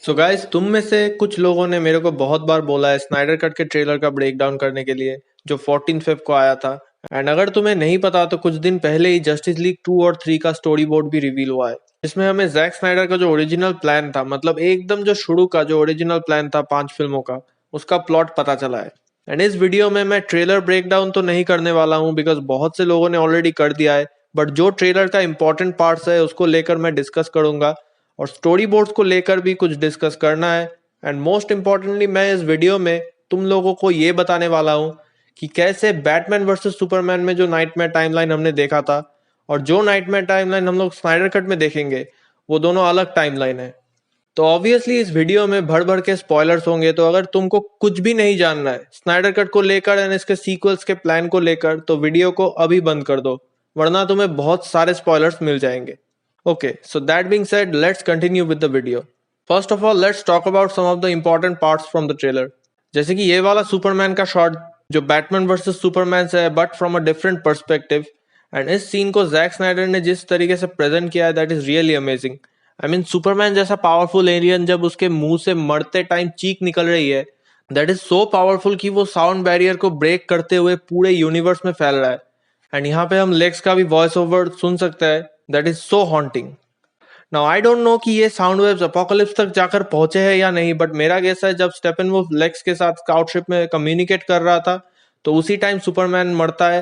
So guys, तुम में से कुछ लोगों ने मेरे को बहुत बार बोला है स्नाइडर कट के ट्रेलर का ब्रेकडाउन करने के लिए, जो 14 फेब को आया था। एंड अगर तुम्हें नहीं पता तो कुछ दिन पहले ही जस्टिस लीग 2 और 3 का स्टोरी बोर्ड भी रिवील हुआ है, जिसमें हमें जैक स्नाइडर का जो ओरिजिनल प्लान था, मतलब एकदम जो शुरू का जो ओरिजिनल प्लान था 5 फिल्मों का, उसका प्लॉट पता चला है। एंड इस वीडियो में मैं ट्रेलर ब्रेकडाउन तो नहीं करने वाला हूँ, बिकॉज बहुत से लोगों ने ऑलरेडी कर दिया है। बट जो ट्रेलर का इंपॉर्टेंट पार्ट्स है उसको लेकर मैं डिस्कस करूंगा, और स्टोरी बोर्ड्स को लेकर भी कुछ डिस्कस करना है। एंड मोस्ट इम्पॉर्टेंटली मैं इस वीडियो में तुम लोगों को ये बताने वाला हूँ कि कैसे बैटमैन वर्सेस सुपरमैन में जो नाइटमेयर टाइमलाइन हमने देखा था और जो नाइटमेयर टाइमलाइन हम लोग स्नाइडर कट में देखेंगे, वो दोनों अलग टाइमलाइन है। तो ऑब्वियसली इस वीडियो में भर भर के स्पॉयलर्स होंगे, तो अगर तुमको कुछ भी नहीं जानना है स्नाइडर कट को लेकर एंड इसके सीक्वल्स के प्लान को लेकर, तो वीडियो को अभी बंद कर दो, वरना तुम्हें बहुत सारे स्पॉयलर्स मिल जाएंगे। Okay, so that being said, let's continue with the video. First of all, let's talk about some of the important parts from the trailer. जैसे कि ये वाला सुपरमैन का शॉट जो बैटमैन वर्सेस सुपरमैन से है, but from a different perspective. And इस scene को जैक स्नाइडर ने जिस तरीके से प्रेजेंट किया है, that is really amazing. I mean, Superman जैसा पावरफुल एलियन जब उसके मुंह से मरते टाइम चीख निकल रही है, दैट इज सो पावरफुल कि वो साउंड बैरियर को ब्रेक करते हुए पूरे यूनिवर्स में फैल रहा है। एंड यहाँ पे हम लेक्स का भी वॉइस ओवर सुन सकते हैं, that is so haunting. Now I don't know कि ये साउंड वेव्स अपोकलिप्स तक जाकर पहुंचे हैं या नहीं, बट मेरा गेस है जब स्टेपनवुल्फ लेक्स के साथ स्काउटशिप में कम्युनिकेट कर रहा था, तो उसी टाइम सुपरमैन मरता है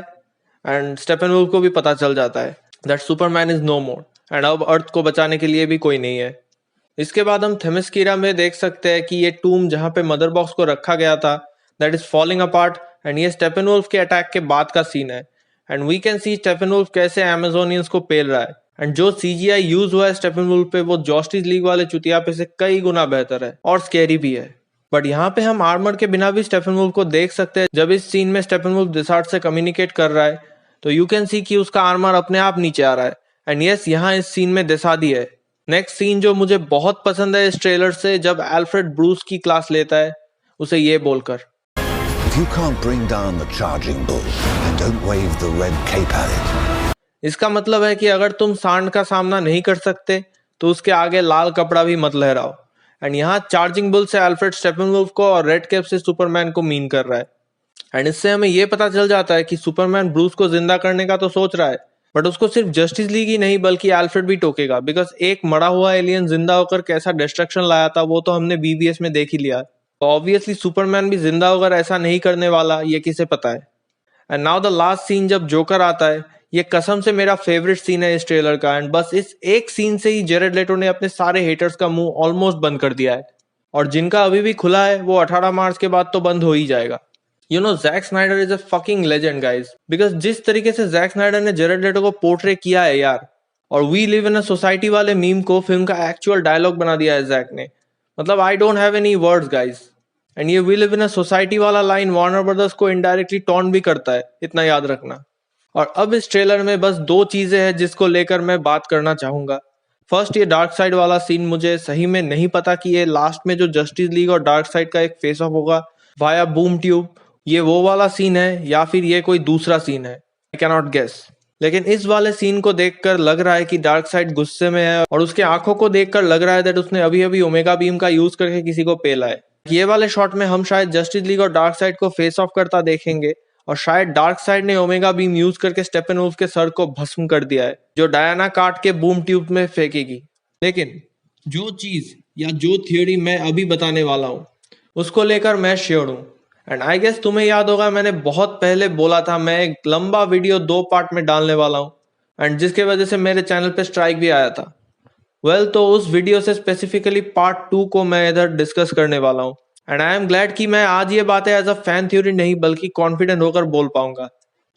एंड स्टेपनवुल्फ को भी पता चल जाता है that Superman is no more and अब अर्थ को बचाने के लिए भी कोई नहीं है। इसके बाद हम थेमिस्कीरा में देख सकते हैं कि ये टूम जहां पे मदर बॉक्स को रखा गया था, that is falling apart. And ये स्टेपनवुल्फ के अटैक के बाद का सीन है। And we can see Steppenwolf कैसे अमेजोनियंस को पेल रहा है। एंड जो सीजीआई यूज हुआ है स्टेपनवुल्फ पे, वो जस्टिस लीग वाले चुतिया पे से कई गुना बेहतर है और स्कैरी भी है। बट यहाँ पे हम आर्मर के बिना भी स्टेपनवुल्फ को देख सकते हैं। जब इस सीन में स्टेपनवुल्फ डिसार्ट से कम्युनिकेट कर रहा है, तो यू कैन सी कि उसका आर्मर अपने आप नीचे आ रहा है। एंड यस, यहाँ इस सीन में दिसादी है। नेक्स्ट सीन जो मुझे बहुत पसंद है इस ट्रेलर से, जब एल्फ्रेड ब्रूस की क्लास लेता है उसे ये बोलकर, If you can't bring down the charging bull, then don't wave the red cape at it. इसका मतलब है कि अगर तुम सांड का सामना नहीं कर सकते तो उसके आगे लाल कपड़ा भी मत लहराओ। एंड यहाँ चार्जिंग बुल से एल्फ्रेड स्टेपनवुल्फ को और रेड कैप से सुपरमैन को मीन कर रहा है। एंड इससे हमें ये पता चल जाता है कि सुपरमैन ब्रूस को जिंदा करने का तो सोच रहा है, बट उसको सिर्फ जस्टिस लीग ही नहीं बल्कि एल्फ्रेड भी टोकेगा, बिकॉज एक मरा हुआ एलियन जिंदा होकर कैसा डिस्ट्रक्शन लाया था वो तो हमने बीबीएस में देख ही लिया। तो ऑब्वियसली सुपरमैन भी जिंदा होकर ऐसा नहीं करने वाला, ये किसे पता है। And now the last scene जब जोकर आता है, ये कसम से मेरा फेवरेट सीन है इस ट्रेलर का। एंड बस इस एक सीन से ही जेरेड लेटो ने अपने सारे हेटर्स का मुंह ऑलमोस्ट बंद कर दिया है, और जिनका अभी भी खुला है वो 18 मार्च के बाद तो बंद हो ही जाएगा। You know, Zack Snyder is a fucking legend guys, because जिस तरीके से जैक स्नाइडर ने जेरेड लेटो को पोर्ट्रे किया है यार, और we live in a society वाले मीम को फिल्म का एक्चुअल डायलॉग बना दिया है जैक ने। मतलब I don't have any words guys. And ये we live in a society वाला लाइन वार्नर ब्रदर्स को इनडायरेक्टली टॉन्ट भी करता है, इतना याद रखना। और अब इस ट्रेलर में बस दो चीजें हैं जिसको लेकर मैं बात करना चाहूंगा। फर्स्ट, ये डार्क साइड वाला सीन, मुझे सही में नहीं पता कि ये लास्ट में जो जस्टिस लीग और डार्क साइड का एक फेस ऑफ होगा वाया बूम ट्यूब, ये वो वाला सीन है या फिर ये कोई दूसरा सीन है, आई कैन नॉट गेस। लेकिन इस वाले सीन को देखकर लग रहा है कि डार्क साइड गुस्से में है, और उसके आंखों को देखकर लग रहा है दैट उसने अभी अभी ओमेगा बीम का यूज करके किसी को पेला है। ये वाले शॉट में हम शायद जस्टिस लीग और डार्क साइड को फेस ऑफ करता देखेंगे, और शायद डार्क साइड ने ओमेगा बीम यूज करके स्टेपनवुल्फ के सर को भस्म कर दिया है, जो डायना काट के बूम ट्यूब में फेंकेगी। लेकिन जो चीज या जो थियोरी मैं अभी बताने वाला हूँ उसको लेकर मैं श्योर हूँ। एंड आई गेस तुम्हें याद होगा, मैंने बहुत पहले बोला था मैं एक लंबा वीडियो 2 पार्ट में डालने वाला हूँ, एंड जिसके वजह से मेरे चैनल पे स्ट्राइक भी आया था। वेल, तो उस वीडियो से स्पेसिफिकली पार्ट 2 को मैं इधर डिस्कस करने वाला हूँ। एंड आई एम ग्लैड कि मैं आज ये बातें एज अ फैन थ्योरी नहीं बल्कि कॉन्फिडेंट होकर बोल पाऊंगा।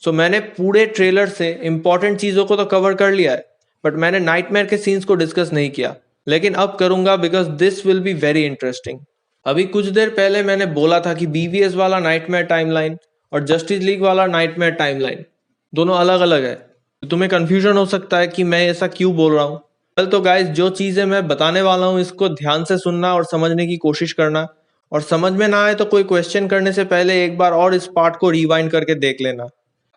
सो मैंने पूरे ट्रेलर से इंपॉर्टेंट चीजों को तो कवर कर लिया है, बट मैंने नाइटमेयर के सीन्स को डिस्कस नहीं किया, लेकिन अब करूंगा because this will be very interesting. अभी कुछ देर पहले मैंने बोला था कि बीवीएस वाला नाइटमेयर टाइमलाइन और जस्टिस लीग वाला नाइटमेयर टाइमलाइन दोनों अलग अलग है। तो तुम्हें कंफ्यूजन हो सकता है कि मैं ऐसा क्यों बोल रहा हूँ। वेल, तो गाइस, जो चीजें मैं बताने वाला हूँ इसको ध्यान से सुनना और समझने की कोशिश करना, और समझ में ना आए तो कोई क्वेश्चन करने से पहले एक बार और इस पार्ट को रिवाइंड करके देख लेना।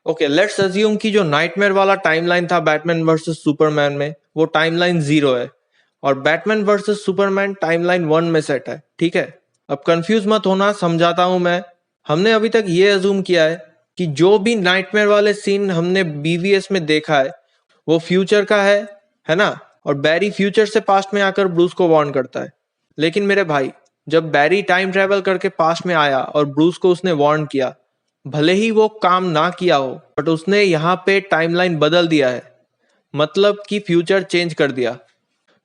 ओके, लेट्स अज्यूम कि जो नाइटमेयर वाला टाइमलाइन था बैटमैन वर्सेस सुपरमैन में, वो टाइमलाइन 0 है, और बैटमैन वर्सेस सुपरमैन टाइमलाइन 1 में सेट है, ठीक है। अब कंफ्यूज मत होना, समझाता हूं मैं। हमने अभी तक ये अज्यूम किया है कि जो भी नाइटमेयर वाले सीन हमने बीवीएस में देखा है वो फ्यूचर का है ना। और बैरी फ्यूचर से पास्ट में आकर ब्रूस को वार्न करता है। लेकिन मेरे भाई, जब बैरी टाइम ट्रेवल करके पास्ट में आया और ब्रूस को उसने वार्न किया, भले ही वो काम ना किया हो बट उसने यहाँ पे टाइमलाइन बदल दिया है, मतलब कि फ्यूचर चेंज कर दिया।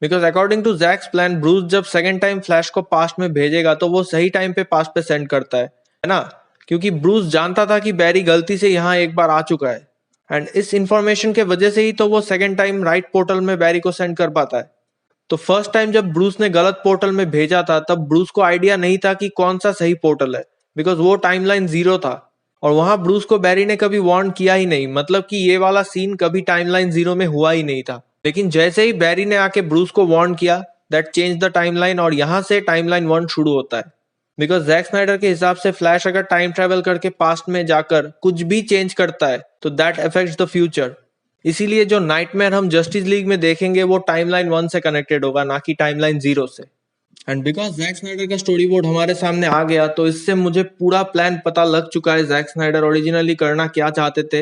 Because according to Jack's plan, Bruce जब सेकेंड टाइम फ्लैश को पास्ट में भेजेगा तो वो सही टाइम पे पास्ट पे सेंड करता है ना। क्योंकि ब्रूस जानता था कि बैरी गलती से यहाँ एक बार आ चुका है, एंड इस इंफॉर्मेशन के वजह से ही तो वो सेकेंड टाइम राइट पोर्टल में बैरी को सेंड कर पाता है। तो फर्स्ट टाइम जब ब्रूस ने गलत पोर्टल में भेजा था तब ब्रूस को आइडिया नहीं था कि कौन सा सही पोर्टल है, बिकॉज वो टाइमलाइन 0 था और वहां ब्रूस को बैरी ने कभी वार्न किया ही नहीं, मतलब कि ये वाला सीन कभी टाइमलाइन 0 में हुआ ही नहीं था। लेकिन जैसे ही बैरी ने आके ब्रूस को वार्न किया, दैट चेंज द टाइमलाइन और यहाँ से टाइमलाइन 1 शुरू होता है। बिकॉज जैक स्नाइडर के हिसाब से फ्लैश अगर टाइम ट्रेवल करके पास्ट में जाकर कुछ भी चेंज करता है तो दैट अफेक्ट्स द फ्यूचर। इसीलिए जो नाइटमेयर हम जस्टिस लीग में देखेंगे वो टाइमलाइन 1 से कनेक्टेड होगा, ना कि टाइमलाइन 0 से। एंड बिकॉज जैक स्नाइडर का स्टोरी बोर्ड हमारे सामने आ गया तो इससे मुझे पूरा प्लान पता लग चुका है जैक स्नाइडर ओरिजिनली करना क्या चाहते थे।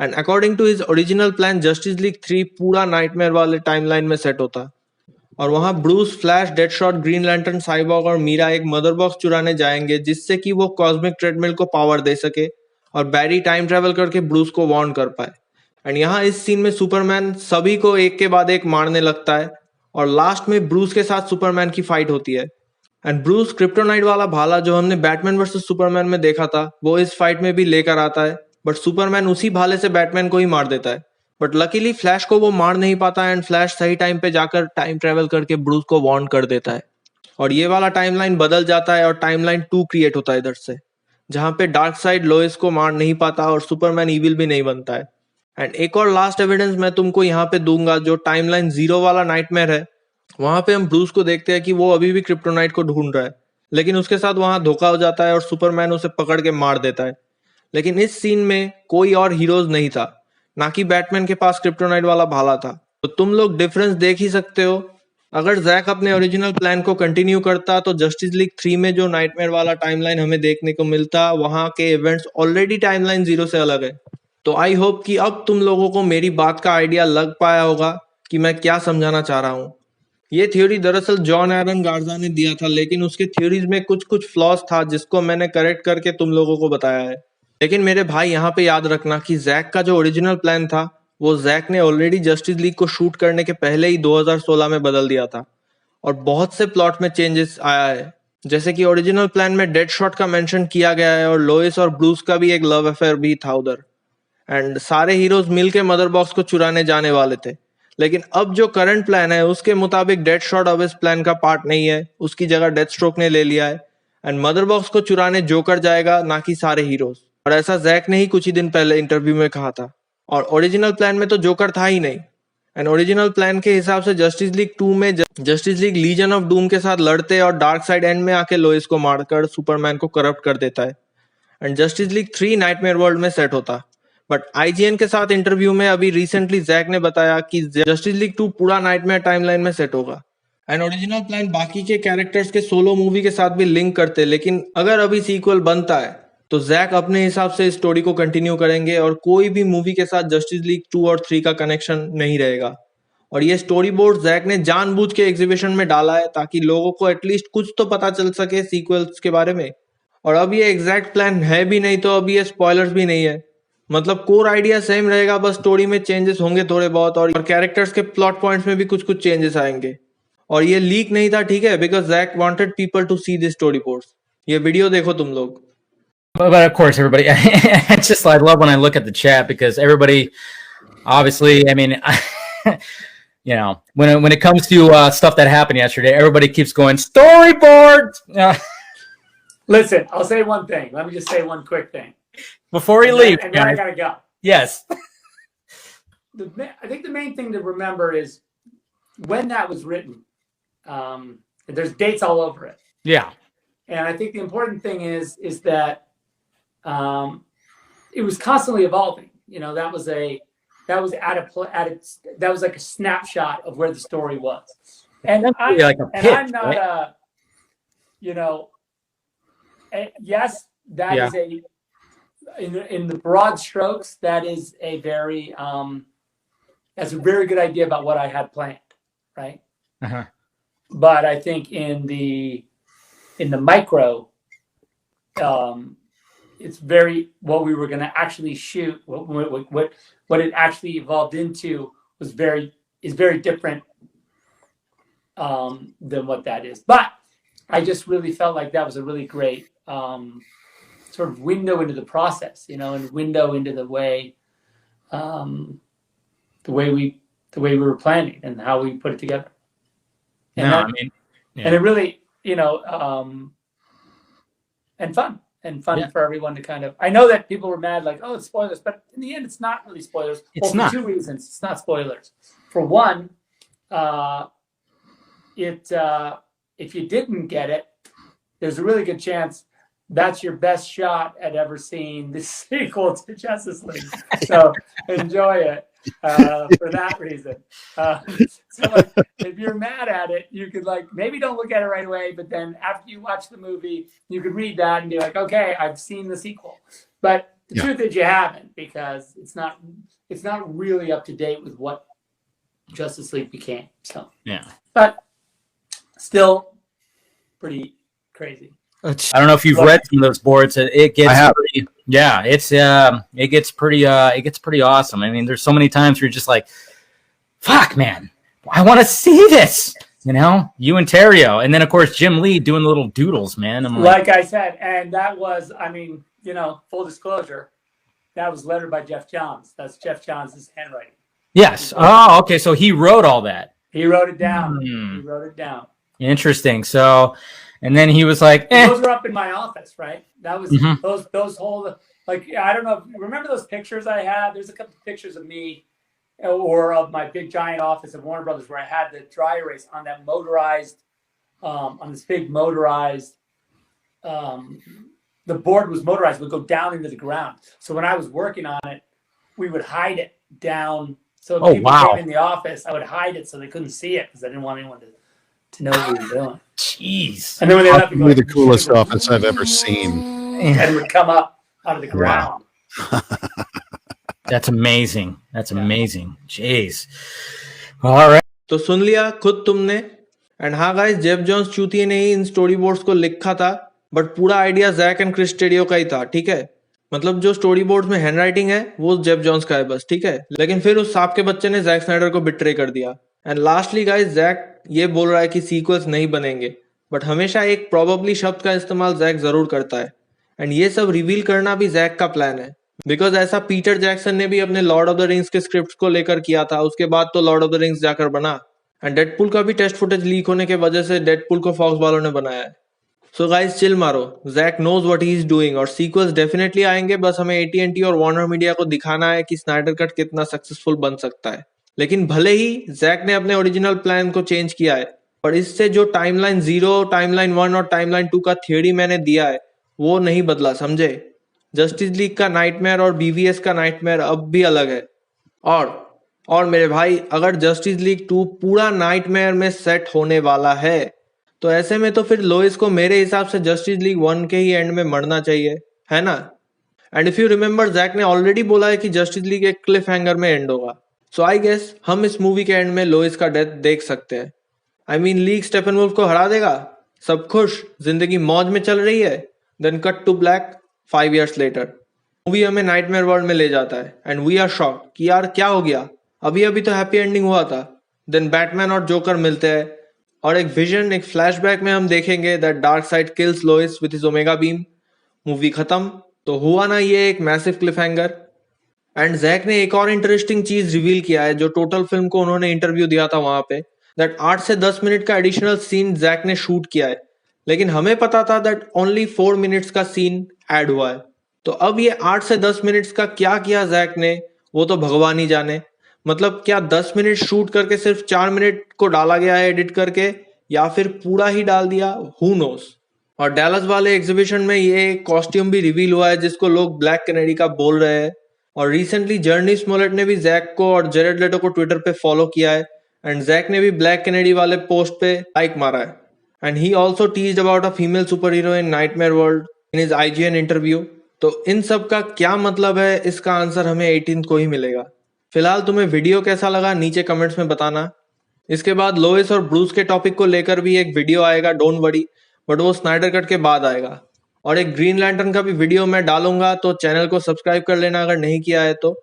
And according to his original plan, Justice League 3 पूरा नाइटमेयर वाले टाइमलाइन में सेट होता और वहां Bruce, flash, deadshot, green lantern, cyborg और मीरा एक मदर बॉक्स चुराने जाएंगे जिससे कि वो कॉस्मिक ट्रेडमिल को पावर दे सके और बैरी टाइम ट्रेवल करके ब्रूस को वार्न कर पाए। एंड यहाँ इस सीन में सुपरमैन सभी को एक के बाद एक मारने लगता है और लास्ट में ब्रूस के साथ सुपरमैन की फाइट होती है। एंड ब्रूस क्रिप्टोनाइट वाला भाला जो हमने बैटमैन वर्सेस सुपरमैन में देखा था वो इस फाइट में भी लेकर आता है, बट सुपरमैन उसी भाले से बैटमैन को ही मार देता है। बट लकीली फ्लैश को वो मार नहीं पाता एंड फ्लैश सही टाइम पे जाकर टाइम ट्रेवल करके ब्रूस को वार्न कर देता है और ये वाला टाइमलाइन बदल जाता है और टाइमलाइन 2 क्रिएट होता है इधर से, जहां पे डार्क साइड लोइस को मार नहीं पाता और सुपरमैन इविल भी नहीं बनता है। एंड एक और लास्ट एविडेंस मैं तुमको यहाँ पे दूंगा, जो टाइमलाइन 0 वाला नाइटमेयर है वहां पे हम ब्रूस को देखते हैं कि वो अभी भी क्रिप्टोनाइट को ढूंढ रहा है, लेकिन उसके साथ वहां धोखा हो जाता है और सुपरमैन उसे पकड़ के मार देता है। लेकिन इस सीन में कोई और हीरोज नहीं था, ना कि बैटमैन के पास क्रिप्टोनाइट वाला भाला था। तो तुम लोग डिफरेंस देख ही सकते हो। अगर जैक अपने ओरिजिनल प्लान को कंटिन्यू करता तो जस्टिस लीग 3 में जो नाइटमेयर वाला टाइमलाइन हमें देखने को मिलता, वहां के इवेंट्स ऑलरेडी टाइमलाइन 0 से अलग है। तो आई होप कि अब तुम लोगों को मेरी बात का आइडिया लग पाया होगा कि मैं क्या समझाना चाह रहा हूँ। ये थ्योरी दरअसल जॉन एरन गार्जा ने दिया था, लेकिन उसके थ्योरीज में कुछ फ्लॉज था जिसको मैंने करेक्ट करके तुम लोगों को बताया है। लेकिन मेरे भाई यहाँ पे याद रखना कि जैक का जो ओरिजिनल प्लान था वो जैक ने ऑलरेडी जस्टिस लीग को शूट करने के पहले ही 2016 में बदल दिया था और बहुत से प्लॉट में चेंजेस आया है। जैसे कि ओरिजिनल प्लान में डेडशॉट का मेंशन किया गया है और लोइस और ब्रूस का भी एक लव अफेयर भी था उधर। एंड सारे हीरोज मिलके मदर बॉक्स को चुराने जाने वाले थे। लेकिन अब जो करंट प्लान है उसके मुताबिक डेडशॉट अब इस प्लान का पार्ट नहीं है, उसकी जगह डेथस्ट्रोक ने ले लिया है एंड मदर बॉक्स को चुराने जोकर जाएगा, ना कि सारे हीरोज। और ऐसा जैक ने ही कुछ ही दिन पहले इंटरव्यू में कहा था। और ओरिजिनल प्लान में तो जोकर था ही नहीं। एंड ओरिजिनल प्लान के हिसाब से जस्टिस लीग 2 में Justice League Legion of Doom के साथ लड़ते और डार्क साइड एंड में आके लोइस को मारकर सुपरमैन को करप्ट कर देता है and justice League 3 nightmare world में सेट होता। बट आईजीएन के साथ इंटरव्यू में अभी रिसेंटली जैक ने बताया कि जस्टिस लीग 2 पूरा नाइटमेयर टाइमलाइन में सेट होगा। एंड ओरिजिनल प्लान बाकी के कैरेक्टर्स के सोलो मूवी के साथ भी लिंक करते, लेकिन अगर अभी सीक्वल बनता है तो जैक अपने हिसाब से इस स्टोरी को कंटिन्यू करेंगे और कोई भी मूवी के साथ जस्टिस लीग 2 और 3 का कनेक्शन नहीं रहेगा। और ये स्टोरी बोर्ड जैक ने जानबूझ के एग्जीबिशन में डाला है ताकि लोगों को एटलीस्ट कुछ तो पता चल सके सीक्वल्स के बारे में। और अब ये एग्जैक्ट प्लान है भी नहीं तो अब ये स्पॉयलर्स भी नहीं है, मतलब कोर आइडिया सेम रहेगा, बस स्टोरी में चेंजेस होंगे थोड़े बहुत और कैरेक्टर्स के प्लॉट पॉइंट्स में भी कुछ चेंजेस आएंगे। और ये लीक नहीं था, ठीक है, because Jack wanted people to see this story boards. ये वीडियो देखो तुम लोग। But of course, everybody, it's just, I love when I look at the chat because everybody, obviously, I mean, you know, when it comes to stuff that happened yesterday, everybody keeps going, storyboard! Listen, I'll say one thing. Let me just say one quick thing. Before you leave. And then I got to go. Yes. I think the main thing to remember is when that was written, there's dates all over it. Yeah. And I think the important thing is that it was constantly evolving. You know, that was like a snapshot of where the story was. And Essentially like a and pitch, I'm not right? a, you know, yes, that Yeah. is a in the broad strokes, that is a very that's a very good idea about what I had planned, right? Uh-huh. But I think in the micro, it's very what we were going to actually shoot. What it actually evolved into is very different than what that is. But I just really felt like that was a really great sort of window into the process, and window into the way we were planning and how we put it together. And No, that, I mean, yeah. and it really, and fun Yeah. for everyone to kind of. I know that people were mad, like, oh, it's spoilers, but in the end, it's not really spoilers. It's for not. 2 reasons. It's not spoilers. For one, if you didn't get it, there's a really good chance that's your best shot at ever seeing the sequel to Justice League. So enjoy it for that reason. So like, if you're mad at it, you could maybe don't look at it right away, but then after you watch the movie, you could read that and be like, okay, I've seen the sequel. But the truth is you haven't, because it's not really up to date with what Justice League became. So Yeah. but still pretty crazy. I don't know if you've read some of those boards. It gets pretty, it gets pretty awesome. I mean, there's so many times where you're just like, fuck, man, I want to see this. You and Terrio, and then of course Jim Lee doing the little doodles, man. I'm like I said, and that was, I mean, full disclosure, that was lettered by Jeff Johns. That's Jeff Johns' handwriting. Yes. Oh, okay. So he wrote all that. He wrote it down. He wrote it down. Interesting. So, and then he was like, those were up in my office, right? That was those whole, I don't know. Remember those pictures I had? There's a couple of pictures of me or of my big giant office at Warner Brothers where I had the dry erase on that motorized, on this big motorized, the board was motorized, would go down into the ground. So when I was working on it, we would hide it down. So if people came in the office, I would hide it so they couldn't see it because I didn't want anyone to know what we were doing. Jeez. And then when they left, Probably the coolest office I've ever seen. And it would come up out of the ground. That's amazing. That's amazing. Jeez. All right. तो सुन लिया खुद तुमने. And हाँ guys, Jeff Johns चूतिए ने ही in story boards को लिखा था, but पूरा आइडिया जैक एंड क्रिस टेरियो का ही था. ठीक है, मतलब जो स्टोरी बोर्ड्स में हैंडराइटिंग है वो जेफ जॉन्स का है बस. ठीक है, लेकिन फिर उस सांप के बच्चे ने जैक स्नाइडर को बिट्रे कर दिया. एंड लास्टली गाइस, जैक ये बोल रहा है कि सीक्वल्स नहीं बनेंगे, बट हमेशा एक प्रोबेबली शब्द का इस्तेमाल जैक जरूर करता है. एंड ये सब रिवील करना भी जैक का प्लान है, बिकॉज ऐसा पीटर जैक्सन ने भी अपने लॉर्ड ऑफ द रिंग्स के स्क्रिप्ट को लेकर किया था. उसके बाद तो लॉर्ड ऑफ द रिंग्स जाकर बना. एंड डेडपूल का भी टेस्ट फुटेज लीक होने के वजह से डेडपूल को फॉक्स वालों ने बनाया है. सो गाइस चिल मारो, Jack knows what he is doing और सीक्वल्स डेफिनेटली आएंगे. बस हमें AT&T और वार्नर मीडिया को दिखाना है कि स्नाइडर कट कितना सक्सेसफुल बन सकता है. लेकिन भले ही जैक ने अपने ओरिजिनल प्लान को चेंज किया है, पर इससे जो टाइमलाइन 0, टाइमलाइन 1 और टाइमलाइन 2 का थियरी मैंने दिया है वो नहीं बदला, समझे. जस्टिस लीग का नाइटमेयर और BVS का नाइटमेयर अब भी अलग है. और मेरे भाई, अगर जस्टिस लीग 2 पूरा नाइटमेयर में सेट होने वाला है तो ऐसे में तो फिर लोइस को मेरे हिसाब से जस्टिस लीग 1 के ही एंड में मरना चाहिए, है ना. And if you remember, Jack ने ऑलरेडी बोला है कि जस्टिस लीग एक क्लिफ हैंगर में एंड होगा. सो आई गेस हम इस मूवी के एंड में लोइस का डेथ देख सकते हैं. आई मीन, लीग स्टेफनवुल्फ को हरा देगा, सब खुश, जिंदगी मौज में चल रही है. Then cut to black 5 years later. Movie हमें नाइटमेयर वर्ल्ड में ले जाता है एंड वी आर शॉक्ड कि यार क्या हो गया, अभी तो हैप्पी एंडिंग हुआ था. देन बैटमैन और जोकर मिलते हैं और एक विजन, एक फ्लैशबैक में हम देखेंगे that Darkseid kills Lois with his omega beam. Movie खत्म. तो हुआ ना ये एक मैसिव क्लिफहैंगर. एंड जैक ने एक और इंटरेस्टिंग चीज रिवील किया है जो टोटल फिल्म को उन्होंने इंटरव्यू दिया था वहां पे, दैट 8 से 10 मिनट का एडिशनल सीन जैक ने शूट किया है, लेकिन हमें पता था दैट ओनली 4 मिनट्स का सीन ऐड हुआ है. तो अब ये 8 से 10 मिनट्स का क्या किया जैक ने वो तो भगवान ही जाने. मतलब क्या 10 मिनट शूट करके सिर्फ 4 मिनट को डाला गया है एडिट करके, या फिर पूरा ही डाल दिया, हु नोस. और डैलस वाले एग्जीबिशन में ये कॉस्ट्यूम भी रिवील हुआ है जिसको लोग ब्लैक कैनेडी का बोल रहे हैं. और रिसेंटली जर्नी स्मोलेट ने भी जैक को और जेरेड लेटो को ट्विटर पे फॉलो किया है एंड जैक ने भी ब्लैक कैनेडी वाले पोस्ट पे लाइक मारा है। And he also teased about a female super hero in nightmare world in his IGN interview. तो इन सब का क्या मतलब है, इसका आंसर हमें 18 को ही मिलेगा। फिलहाल तुम्हें वीडियो कैसा लगा नीचे कमेंट्स में बताना। इसके बाद लोइस और ब्रूस के टॉपिक को लेकर भी एक वीडियो आएगा, डोंट वरी, बट वो स्नाइडर कट के बाद आएगा। और एक ग्रीन लैंटर्न का भी वीडियो मैं डालूंगा, तो चैनल को सब्सक्राइब कर लेना अगर नहीं किया है तो।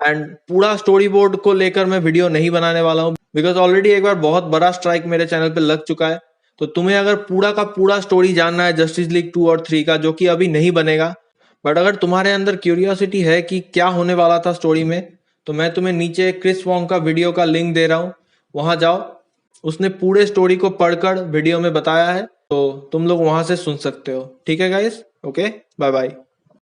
एंड पूरा स्टोरी बोर्ड को लेकर मैं वीडियो नहीं बनाने वाला हूँ, बिकॉज ऑलरेडी एक बार बहुत बड़ा स्ट्राइक मेरे चैनल पे लग चुका है। तो तुम्हें अगर पूरा का पूरा स्टोरी जानना है जस्टिस लीग 2 और 3 का, जो कि अभी नहीं बनेगा, बट अगर तुम्हारे अंदर क्यूरियोसिटी है कि क्या होने वाला था स्टोरी में, तो मैं तुम्हें नीचे क्रिस वॉन्ग का वीडियो का लिंक दे रहा हूँ, वहां जाओ। उसने पूरे स्टोरी को पढ़कर वीडियो में बताया है, तो तुम लोग वहां से सुन सकते हो। ठीक है गाइस, ओके, बाय बाय।